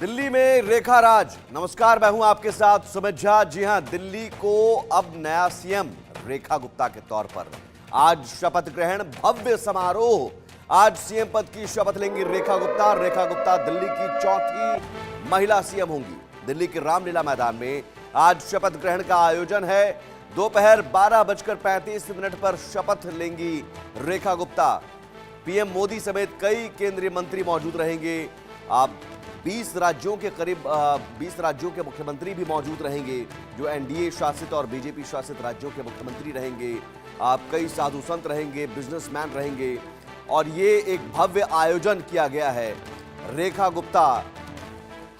दिल्ली में रेखा राज। नमस्कार, मैं हूं आपके साथ सुमित झा। जी हां, दिल्ली को अब नया सीएम रेखा गुप्ता के तौर पर आज शपथ ग्रहण, भव्य समारोह। आज सीएम पद की शपथ लेंगी रेखा गुप्ता। रेखा गुप्ता दिल्ली की चौथी महिला सीएम होंगी। दिल्ली के रामलीला मैदान में आज शपथ ग्रहण का आयोजन है। दोपहर 12:35 पर शपथ लेंगी रेखा गुप्ता। पीएम मोदी समेत कई केंद्रीय मंत्री मौजूद रहेंगे। आप 20 राज्यों के करीब 20 राज्यों के मुख्यमंत्री भी मौजूद रहेंगे, जो एनडीए शासित और बीजेपी शासित राज्यों के मुख्यमंत्री रहेंगे। आप कई साधु संत रहेंगे, बिजनेसमैन रहेंगे और ये एक भव्य आयोजन किया गया है। रेखा गुप्ता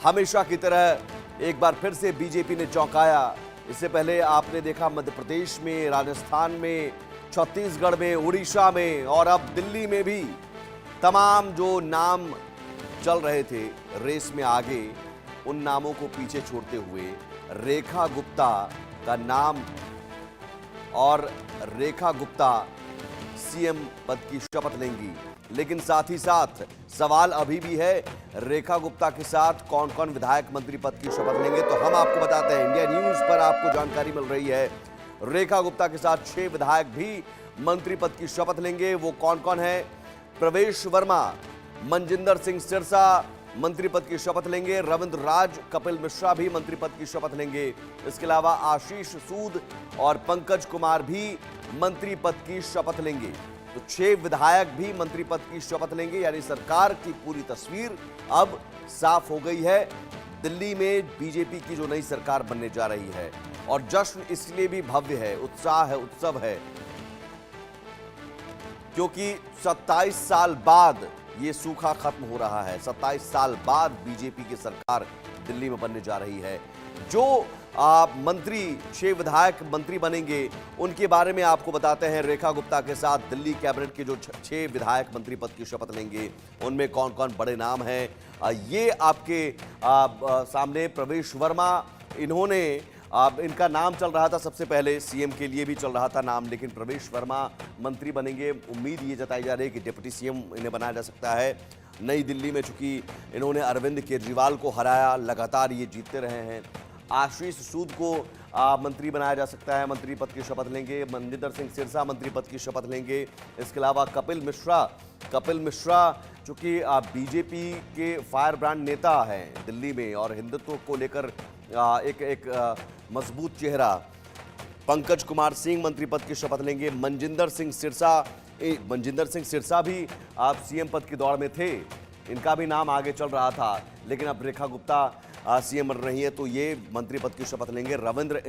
हमेशा की तरह एक बार फिर से बीजेपी ने चौंकाया। इससे पहले आपने देखा मध्य प्रदेश में, राजस्थान में, छत्तीसगढ़ में, उड़ीसा में और अब दिल्ली में भी तमाम जो नाम चल रहे थे रेस में आगे, उन नामों को पीछे छोड़ते हुए रेखा गुप्ता का नाम और रेखा गुप्ता सीएम पद की शपथ लेंगी। लेकिन साथ ही साथ सवाल अभी भी है, रेखा गुप्ता के साथ कौन कौन विधायक मंत्री पद की शपथ लेंगे। तो हम आपको बताते हैं, इंडिया न्यूज पर आपको जानकारी मिल रही है, रेखा गुप्ता के साथ 6 विधायक भी मंत्री पद की शपथ लेंगे। वो कौन कौन है? प्रवेश वर्मा, मनजिंदर सिंह सिरसा मंत्री पद की शपथ लेंगे। रविंद्र राज, कपिल मिश्रा भी मंत्री पद की शपथ लेंगे। इसके अलावा आशीष सूद और पंकज कुमार भी मंत्री पद की शपथ लेंगे। तो 6 विधायक भी मंत्री पद की शपथ लेंगे। यानी सरकार की पूरी तस्वीर अब साफ हो गई है। दिल्ली में बीजेपी की जो नई सरकार बनने जा रही है, और जश्न इसलिए भी भव्य है, उत्साह है, उत्सव है, क्योंकि 27 साल बाद ये सूखा खत्म हो रहा है। 27 साल बाद बीजेपी की सरकार दिल्ली में बनने जा रही है। जो मंत्री 6 विधायक मंत्री बनेंगे, उनके बारे में आपको बताते हैं। रेखा गुप्ता के साथ दिल्ली कैबिनेट के जो 6 विधायक मंत्री पद की शपथ लेंगे, उनमें कौन कौन बड़े नाम हैं, ये आपके सामने। प्रवेश वर्मा, इन्होंने इनका नाम चल रहा था सबसे पहले, सीएम के लिए भी चल रहा था नाम, लेकिन प्रवेश वर्मा मंत्री बनेंगे। उम्मीद ये जताई जा रही है कि डिप्टी सीएम इन्हें बनाया जा सकता है। नई दिल्ली में चूंकि इन्होंने अरविंद केजरीवाल को हराया, लगातार ये जीतते रहे हैं। आशीष सूद को मंत्री बनाया जा सकता है, मंत्री पद की शपथ लेंगे। मनजिंदर सिंह सिरसा मंत्री पद की शपथ लेंगे। इसके अलावा कपिल मिश्रा चूंकि बीजेपी के फायर ब्रांड नेता हैं दिल्ली में और हिंदुत्व को लेकर एक मजबूत चेहरा। पंकज कुमार सिंह मंत्री पद की शपथ लेंगे। मनजिंदर सिंह सिरसा भी आप सीएम पद की दौड़ में थे, इनका भी नाम आगे चल रहा था, लेकिन अब रेखा गुप्ता सीएम बन रही है, तो ये मंत्री पद की शपथ लेंगे। रविंद्र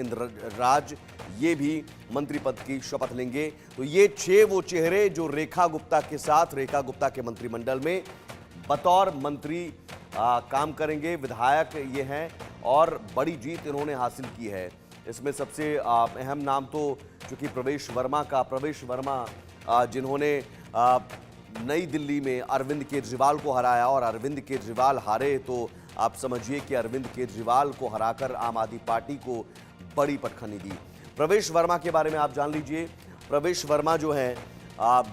राज ये भी मंत्री पद की शपथ लेंगे। तो ये 6 वो चेहरे जो रेखा गुप्ता के साथ, रेखा गुप्ता के मंत्रिमंडल में बतौर मंत्री काम करेंगे। विधायक ये हैं और बड़ी जीत इन्होंने हासिल की है। इसमें सबसे अहम नाम तो चूंकि प्रवेश वर्मा जिन्होंने नई दिल्ली में अरविंद केजरीवाल को हराया, और अरविंद केजरीवाल हारे तो आप समझिए कि अरविंद केजरीवाल को हराकर आम आदमी पार्टी को बड़ी पटखनी दी। प्रवेश वर्मा के बारे में आप जान लीजिए। प्रवेश वर्मा जो हैं,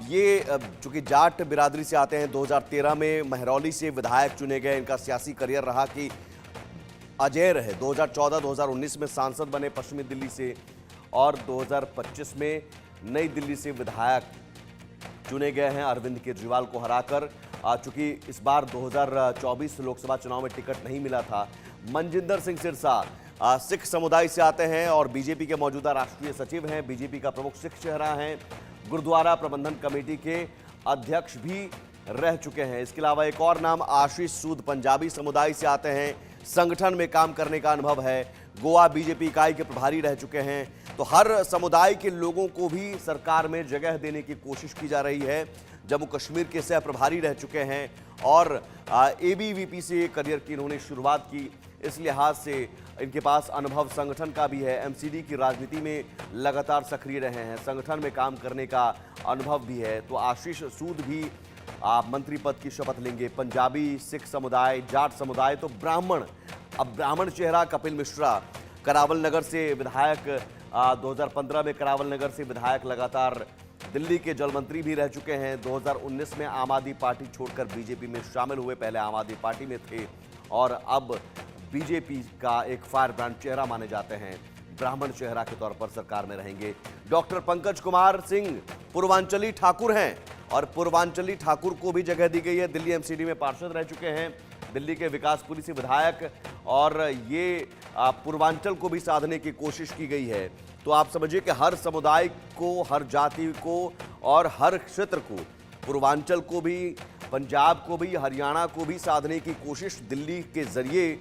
ये चूंकि जाट बिरादरी से आते हैं, 2013 में महरौली से विधायक चुने गए। इनका सियासी करियर रहा कि अजय रहे। 2014-2019 में सांसद बने पश्चिमी दिल्ली से, और 2025 में नई दिल्ली से विधायक चुने गए हैं अरविंद केजरीवाल को हराकर। चूंकि इस बार 2024 लोकसभा चुनाव में टिकट नहीं मिला था। मनजिंदर सिंह सिरसा सिख समुदाय से आते हैं और बीजेपी के मौजूदा राष्ट्रीय सचिव हैं, बीजेपी का प्रमुख सिख चेहरा हैं, गुरुद्वारा प्रबंधन कमेटी के अध्यक्ष भी रह चुके हैं। इसके अलावा एक और नाम आशीष सूद, पंजाबी समुदाय से आते हैं, संगठन में काम करने का अनुभव है, गोवा बीजेपी इकाई के प्रभारी रह चुके हैं। तो हर समुदाय के लोगों को भी सरकार में जगह देने की कोशिश की जा रही है। जम्मू कश्मीर के सह प्रभारी रह चुके हैं और एबीवीपी से करियर की इन्होंने शुरुआत की। इस लिहाज से इनके पास अनुभव संगठन का भी है। एमसीडी की राजनीति में लगातार सक्रिय रहे हैं, संगठन में काम करने का अनुभव भी है। तो आशीष सूद भी मंत्री पद की शपथ लेंगे। पंजाबी, सिख समुदाय, जाट समुदाय, तो ब्राह्मण, अब ब्राह्मण चेहरा कपिल मिश्रा, करावल नगर से विधायक, 2015 में करावल नगर से विधायक, लगातार दिल्ली के जल मंत्री भी रह चुके हैं। 2019 में आम आदमी पार्टी छोड़कर बीजेपी में शामिल हुए, पहले आम आदमी पार्टी में थे और अब बीजेपी का एक फायर ब्रांड चेहरा माने जाते हैं, ब्राह्मण चेहरा के तौर पर सरकार में रहेंगे। डॉक्टर पंकज कुमार सिंह पूर्वांचली ठाकुर हैं और पूर्वांचली ठाकुर को भी जगह दी गई है। दिल्ली एमसीडी में पार्षद रह चुके हैं, दिल्ली के विकासपुरी से विधायक, और ये पूर्वांचल को भी साधने की कोशिश की गई है। तो आप समझिए कि हर समुदाय को, हर जाति को और हर क्षेत्र को, पूर्वांचल को भी, पंजाब को भी, हरियाणा को भी साधने की कोशिश दिल्ली के जरिए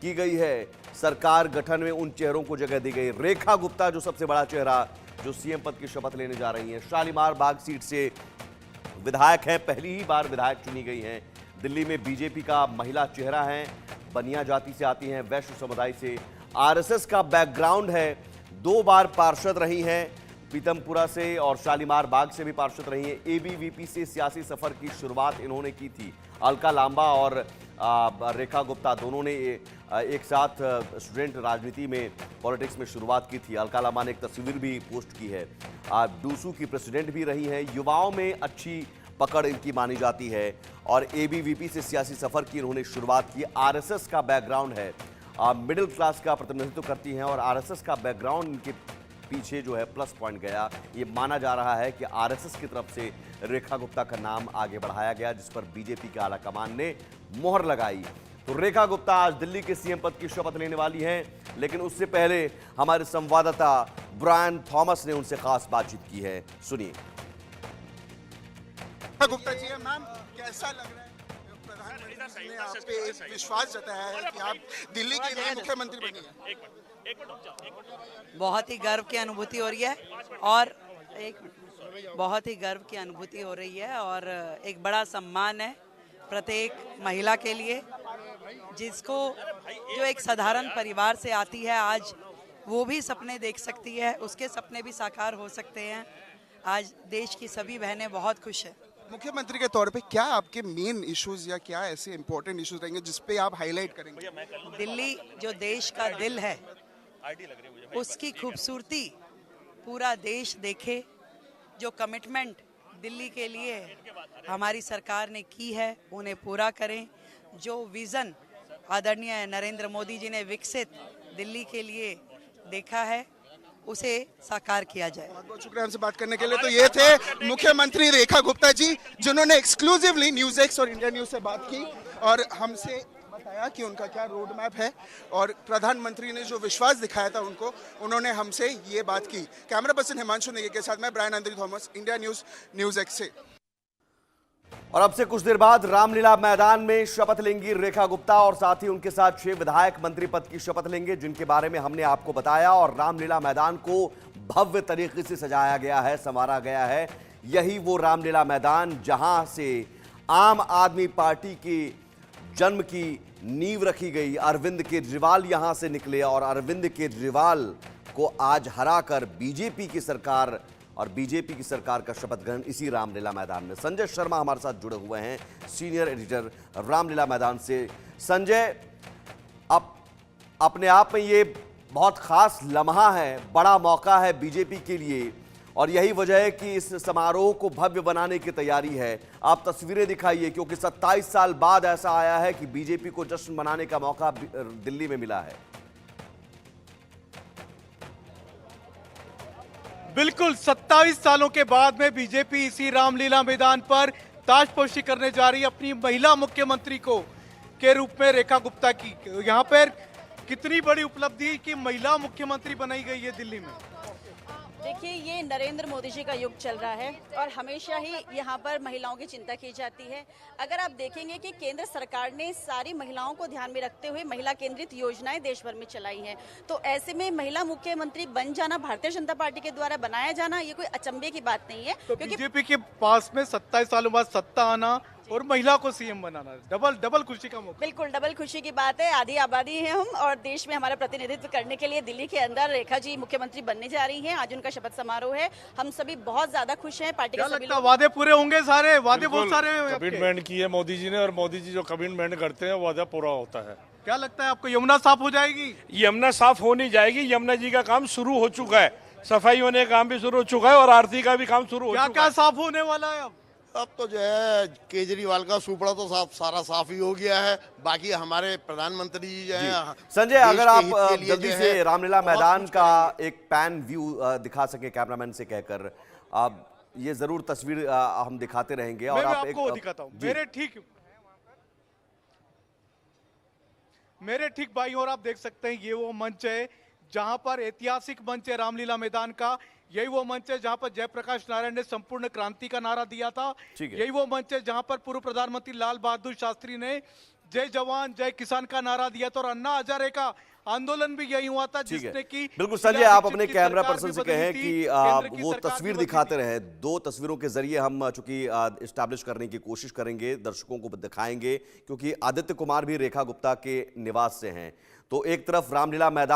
की गई है। सरकार गठन में उन चेहरों को जगह दी गई। रेखा गुप्ता जो सबसे बड़ा चेहरा, जो सीएम पद की शपथ लेने जा रही हैं, शालीमार बाग सीट से विधायक है, पहली ही बार विधायक चुनी गई हैं। दिल्ली में बीजेपी का महिला चेहरा है, बनिया जाति से आती हैं, वैश्य समुदाय से, आरएसएस का बैकग्राउंड है, 2 बार पार्षद रही हैं, पीतमपुरा से और शालीमार बाग से भी पार्षद रही हैं। एबीवीपी से सियासी सफर की शुरुआत इन्होंने की थी। अलका लांबा और रेखा गुप्ता दोनों ने एक साथ स्टूडेंट राजनीति में, पॉलिटिक्स में शुरुआत की थी। अलका लांबा ने एक तस्वीर भी पोस्ट की है। डूसू की प्रेसिडेंट भी रही हैं। युवाओं में अच्छी पकड़ इनकी मानी जाती है और एबीवीपी से सियासी सफर की इन्होंने शुरुआत की। आरएसएस का बैकग्राउंड है, मिडिल क्लास का प्रतिनिधित्व करती हैं और आरएसएस का बैकग्राउंड इनके पीछे जो है प्लस पॉइंट गया। ये माना जा रहा है कि आरएसएस की तरफ से रेखा गुप्ता का नाम आगे बढ़ाया गया, जिस पर बीजेपी के आला कमान ने मोहर लगाई। तो रेखा गुप्ता आज दिल्ली के सीएम पद की शपथ लेने वाली हैं, लेकिन उससे पहले हमारे संवाददाता ब्रायन थॉमस ने उनसे खास बातचीत की है। सुनिए। गुप्ता जी, मैम कैसा लग रहा है? प्रधानमंत्री ने आप पे एक विश्वास जताया है कि आप दिल्ली के नए मुख्यमंत्री बनी हैं। बहुत ही गर्व की अनुभूति हो रही है और बहुत ही गर्व की अनुभूति हो रही है और एक बड़ा सम्मान है प्रत्येक महिला के लिए, जिसको जो एक साधारण परिवार से आती है, आज वो भी सपने देख सकती है, उसके सपने भी साकार हो सकते हैं। आज देश की सभी बहनें बहुत खुश हैं। मुख्यमंत्री के तौर पे क्या आपके मेन इश्यूज या क्या ऐसे इंपॉर्टेंट इश्यूज रहेंगे जिस पे आप हाईलाइट करेंगे? दिल्ली जो देश का दिल है, उसकी खूबसूरती पूरा देश देखे। जो कमिटमेंट दिल्ली के लिए हमारी सरकार ने की है, उन्हें पूरा करें। जो विज़न आदरणीय नरेंद्र मोदी जी ने विकसित दिल्ली के लिए देखा है, उसे साकार किया जाए। बहुत बहुत शुक्रिया हमसे बात करने के लिए। तो ये थे मुख्यमंत्री रेखा गुप्ता जी, जिन्होंने एक्सक्लूसिवली न्यूज़ एक्स और इंडिया न्यूज़ से बात की और हमसे बताया कि उनका क्या रोड मैप है और प्रधानमंत्री ने जो विश्वास दिखाया था उनको, उन्होंने हमसे ये बात की। कैमरा पर्सन हिमांशु नेगी के साथ मैं Brian Andre Thomas, India News X से। और अब से कुछ देर बाद रामलीला मैदान में शपथ लेंगी रेखा गुप्ता और साथ ही उनके साथ 6 विधायक मंत्री पद की शपथ लेंगे, जिनके बारे में हमने आपको बताया। और रामलीला मैदान को भव्य तरीके से सजाया गया है, संवारा गया है। यही वो रामलीला मैदान जहां से आम आदमी पार्टी की जन्म की नींव रखी गई। अरविंद केजरीवाल यहां से निकले और अरविंद केजरीवाल को आज हराकर बीजेपी की सरकार और बीजेपी की सरकार का शपथ ग्रहण इसी रामलीला मैदान में। संजय शर्मा हमारे साथ जुड़े हुए हैं, सीनियर एडिटर रामलीला मैदान से। संजय, अब अपने आप में ये बहुत खास लम्हा है, बड़ा मौका है बीजेपी के लिए और यही वजह है कि इस समारोह को भव्य बनाने की तैयारी है। आप तस्वीरें दिखाइए, क्योंकि 27 साल बाद ऐसा आया है कि बीजेपी को जश्न मनाने का मौका दिल्ली में मिला है। बिल्कुल, 27 सालों के बाद में बीजेपी इसी रामलीला मैदान पर ताजपोशी करने जा रही है अपनी महिला मुख्यमंत्री को के रूप में रेखा गुप्ता की। यहाँ पर कितनी बड़ी उपलब्धि कि महिला मुख्यमंत्री बनाई गई है दिल्ली में। देखिए, ये नरेंद्र मोदी जी का युग चल रहा है और हमेशा ही यहाँ पर महिलाओं की चिंता की जाती है। अगर आप देखेंगे कि केंद्र सरकार ने सारी महिलाओं को ध्यान में रखते हुए महिला केंद्रित योजनाएं देश भर में चलाई हैं, तो ऐसे में महिला मुख्यमंत्री बन जाना, भारतीय जनता पार्टी के द्वारा बनाया जाना, ये कोई अचंभे की बात नहीं है। तो बीजेपी के पास में 27 सालों बाद सत्ता आना और महिला को सीएम बनाना, डबल खुशी का मौका। बिल्कुल डबल खुशी की बात है। आधी आबादी है हम और देश में हमारा प्रतिनिधित्व करने के लिए दिल्ली के अंदर रेखा जी मुख्यमंत्री बनने जा रही हैं। आज उनका शपथ समारोह है, हम सभी बहुत ज्यादा खुश हैं। पार्टी के सभी लोग। वादे पूरे होंगे, सारे वादे बहुत सारे कमिटमेंट की है मोदी जी ने और मोदी जी जो कमिटमेंट करते हैं वादा पूरा होता है। क्या लगता है आपको, यमुना साफ हो जाएगी? यमुना साफ होनी जाएगी। यमुना जी का काम शुरू हो चुका है, सफाई होने का काम भी शुरू हो चुका है और आरती का भी काम शुरू हो चुका है। क्या साफ होने वाला है अब? अब तो जो है केजरीवाल का सुपड़ा तो सारा साफ ही हो गया है। बाकी हमारे प्रधानमंत्री जी जो है संजय, देश अगर के आप हित के लिए जल्दी जो से है रामलीला बहुत मैदान कुछ का करेंगे। एक पैन व्यू दिखा सके कैमरामैन से कहकर, आप ये जरूर तस्वीर हम दिखाते रहेंगे। और मैं आप आपको दिखाता हूं। मेरे ठीक बाई और आप देख सकते हैं, ये वो मंच है जहां पर ऐतिहासिक मंच है रामलीला मैदान का। यही वो मंच है जहां पर जयप्रकाश नारायण ने संपूर्ण क्रांति का नारा दिया था। ठीक है। यही वो मंच है जहां पर पूर्व प्रधानमंत्री लाल बहादुर शास्त्री ने जय जवान जय किसान का नारा दिया था, और अन्ना हजारे का आंदोलन भी यही हुआ था, ठीक है। जिसने की बिल्कुल संजय, आप अपने की कैमरा सरकार पर्सन भी से बदली कहें थी, कि केंद्र की वो सरकार भी तस्वीर बदली दिखाते थी। रहे। दो तस्वीरों के जरिए हम चूंकि इस्टेब्लिश करने की कोशिश करेंगे, दर्शकों को दिखाएंगे, क्योंकि आदित्य कुमार भी रेखा गुप्ता के निवास से हैं। तो एक तरफ रामलीला मैदान